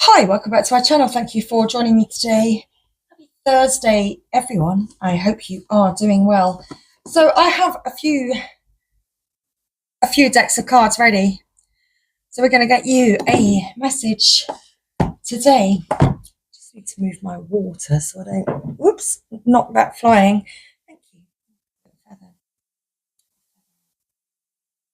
Hi, welcome back to my channel. Thank you for joining me today. Happy Thursday, everyone. I hope you are doing well. So I have a few decks of cards ready. So we're going to get you a message today. Just need to move my water so I don't, whoops, knock that flying. Thank you.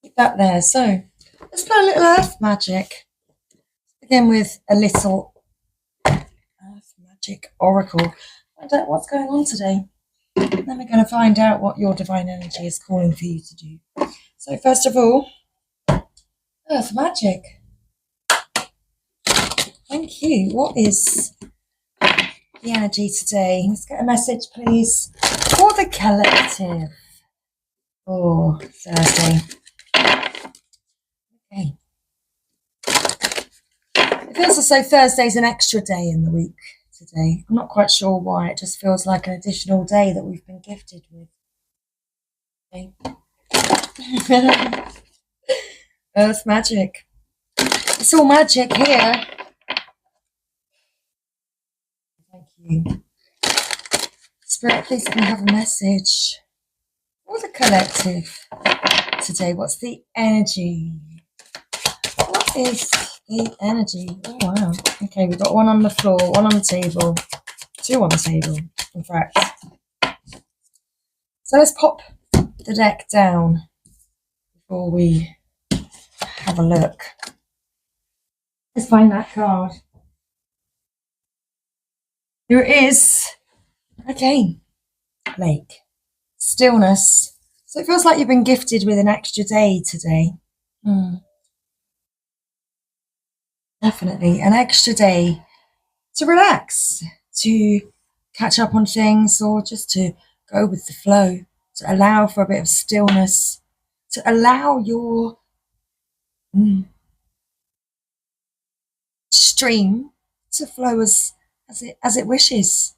Keep that there. So let's play a little earth magic. Begin with a little earth magic oracle. Find out what's going on today. Then we're going to find out what your divine energy is calling for you to do. So first of all, earth magic. Thank you. What is the energy today? Let's get a message, please, for the collective. Oh, Thursday. Okay. It feels as though Thursday's an extra day in the week today. I'm not quite sure why. It just feels like an additional day that we've been gifted with. Okay. Earth magic. It's all magic here. Thank you. Spirit, please can I have a message for the collective today? What's the energy? What is the energy? Oh, wow. Okay, we've got one on the floor, one on the table, two on the table, in fact. So let's pop the deck down before we have a look. Let's find that card. Here it is. Okay. Lake. Stillness. So it feels like you've been gifted with an extra day today. Definitely an extra day to relax, to catch up on things, or just to go with the flow, to allow for a bit of stillness, to allow your stream to flow as it wishes.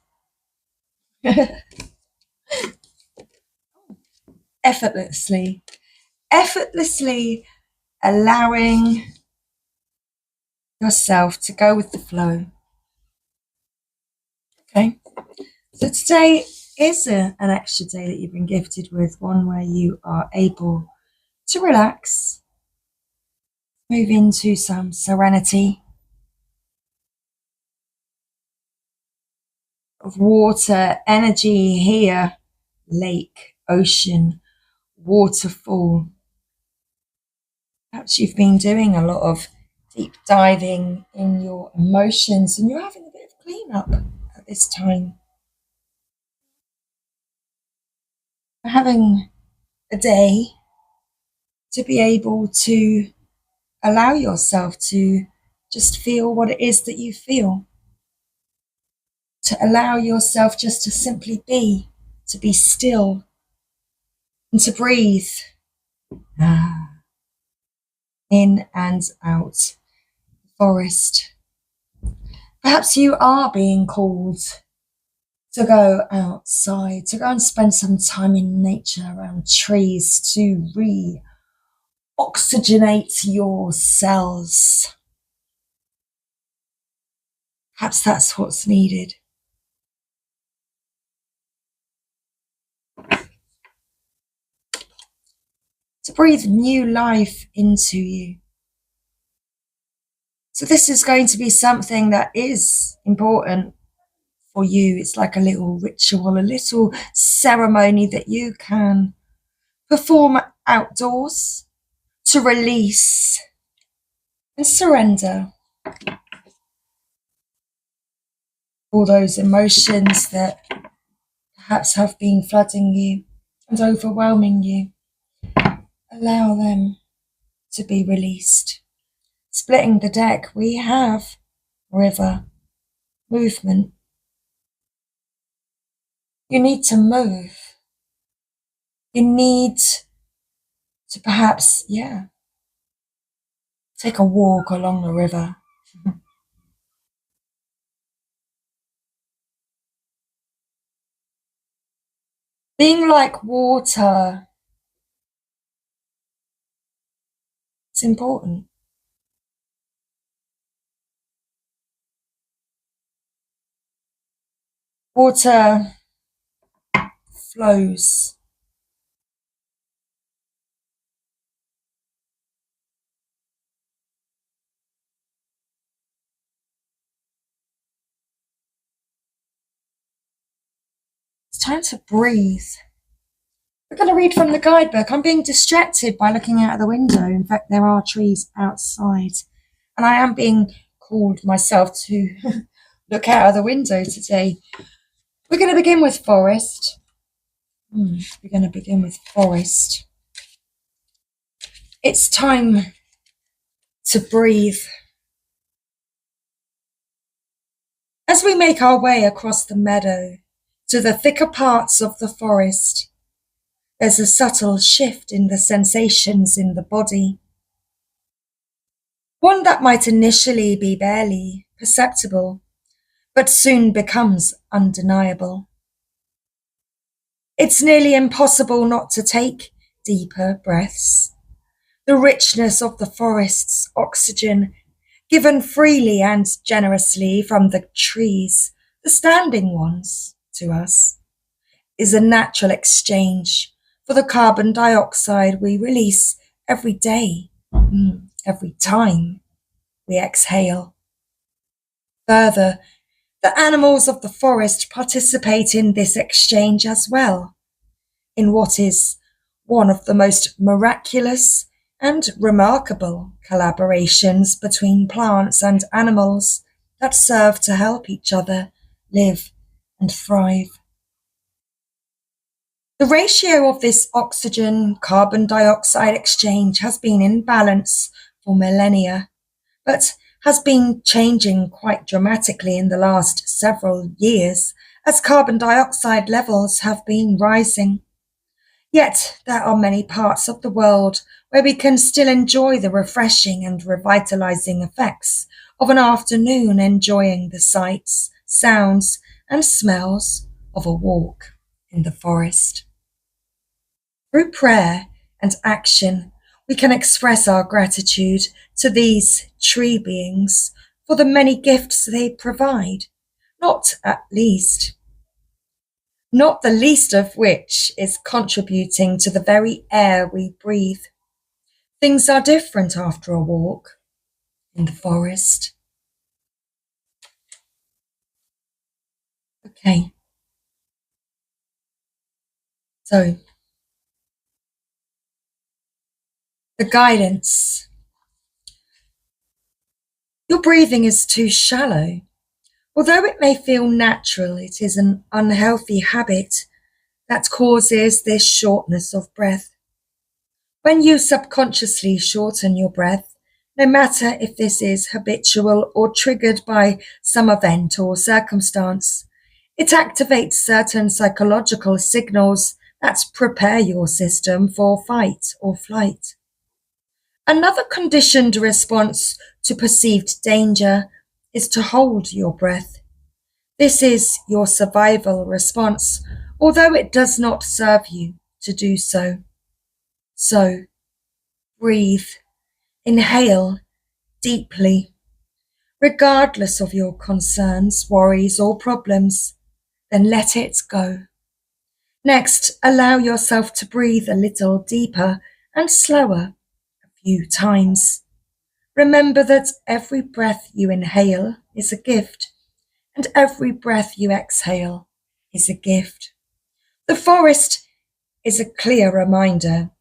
Effortlessly allowing yourself to go with the flow. Okay, so today is an extra day that you've been gifted with, one where you are able to relax, move into some serenity of water energy here, lake, ocean, waterfall. Perhaps you've been doing a lot of deep diving in your emotions and you're having a bit of cleanup at this time. You're having a day to be able to allow yourself to just feel what it is that you feel. To allow yourself just to simply be, to be still, and to breathe in and out the forest. Perhaps you are being called to go outside, to go and spend some time in nature around trees, to re-oxygenate your cells. Perhaps that's what's needed. To breathe new life into you. So this is going to be something that is important for you. It's like a little ritual, a little ceremony that you can perform outdoors to release and surrender all those emotions that perhaps have been flooding you and overwhelming you. Allow them to be released. Splitting the deck, we have river, movement. You need to move. You need to perhaps, take a walk along the river. Being like water, it's important. Water flows. It's time to breathe. We're going to read from the guidebook. I'm being distracted by looking out of the window. In fact, there are trees outside. And I am being called myself to look out of the window today. We're going to begin with forest. We're going to begin with forest. It's time to breathe. As we make our way across the meadow to the thicker parts of the forest, there's a subtle shift in the sensations in the body. One that might initially be barely perceptible, but soon becomes undeniable. It's nearly impossible not to take deeper breaths. The richness of the forest's oxygen, given freely and generously from the trees, the standing ones, to us, is a natural exchange for the carbon dioxide we release every day, every time we exhale. Further, the animals of the forest participate in this exchange as well, in what is one of the most miraculous and remarkable collaborations between plants and animals that serve to help each other live and thrive. The ratio of this oxygen-carbon dioxide exchange has been in balance for millennia, but has been changing quite dramatically in the last several years as carbon dioxide levels have been rising. Yet there are many parts of the world where we can still enjoy the refreshing and revitalizing effects of an afternoon enjoying the sights, sounds, and smells of a walk in the forest. Through prayer and action, we can express our gratitude to these tree beings for the many gifts they provide, not the least of which is contributing to the very air we breathe. Things are different after a walk in the forest. Okay. So, the guidance. Your breathing is too shallow. Although it may feel natural, it is an unhealthy habit that causes this shortness of breath. When you subconsciously shorten your breath, no matter if this is habitual or triggered by some event or circumstance, it activates certain psychological signals that prepare your system for fight or flight. Another conditioned response to perceived danger is to hold your breath. This is your survival response, although it does not serve you to do so. So, breathe, inhale deeply, regardless of your concerns, worries, or problems, then let it go. Next, allow yourself to breathe a little deeper and slower, a few times. Remember that every breath you inhale is a gift, and every breath you exhale is a gift. The forest is a clear reminder